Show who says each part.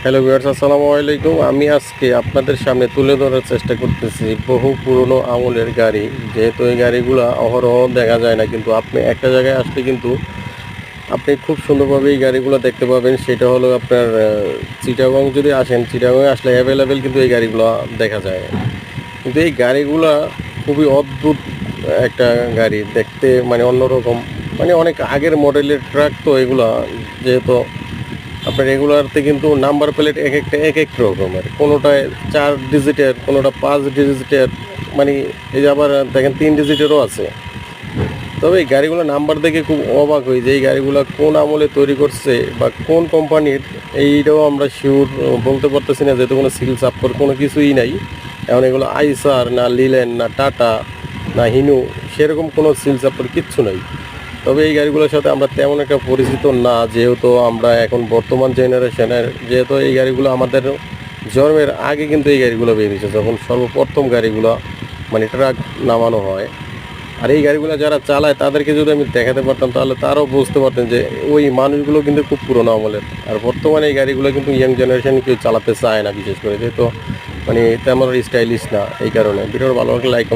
Speaker 1: Hello viewers, আসসালামু আলাইকুম। আমি আজকে আপনাদের সামনে তুলে ধরার চেষ্টা করতেছি বহু পুরনো আমলের গাড়ি। যেহেতু এই গাড়িগুলো অহরহ দেখা যায় না, কিন্তু আপনি একটা জায়গায় আসলে কিন্তু আপনি খুব সুন্দরভাবে এই গাড়িগুলো দেখতে পাবেন। সেটা হলো আপনার চিটাগং যদি আসেন, চিটাগংয়ে আসলে অ্যাভেলেবেল কিন্তু এই গাড়িগুলো দেখা যায়। কিন্তু এই গাড়িগুলা খুবই অদ্ভুত একটা গাড়ি, দেখতে মানে অন্যরকম, মানে অনেক আগের মডেলের ট্রাক তো এগুলা। যেহেতু আপনার রেগুলারতে কিন্তু নাম্বার প্লেট এক একটা এক এক রকমের, কোনোটায় 4 ডিজিটের, কোনোটা 5 ডিজিটের, মানে এই যে আবার দেখেন 3 ডিজিটেরও আছে। তবে এই গাড়িগুলো নাম্বার দেখে খুব অবাক হই যে এই গাড়িগুলো কোন আমলে তৈরি করছে বা কোন কোম্পানির, এইটাও আমরা শিওর বলতে পারতেছি না, যেহেতু কোনো সিল চাপ্পর কোনো কিছুই নাই। এখন এগুলো আইসার না লিলেন না টাটা না হিনু, সেরকম কোনো সিল চাপ্পর কিচ্ছু নাই। তবে এই গাড়িগুলোর সাথে আমরা তেমন একটা পরিচিত না, যেহেতু আমরা এখন বর্তমান জেনারেশনের, যেহেতু এই গাড়িগুলো আমাদের জন্মের আগে কিন্তু এই গাড়িগুলো বেরিয়েছে, যখন সর্বপ্রথম গাড়িগুলো মানে ট্রাক নামানো হয়। আর এই গাড়িগুলো যারা চালায় তাদেরকে যদি আমি দেখাতে পারতাম, তাহলে তারাও বুঝতে পারতেন যে ওই মানুষগুলো কিন্তু খুব পুরোনো আমলের। আর বর্তমানে এই গাড়িগুলো কিন্তু ইয়াং জেনারেশন কেউ চালাতে চায় না, বিশেষ করে যেহেতু মানে তেমন স্টাইলিশ না। এই কারণে ভিডিওর ভালো লাগলে লাইক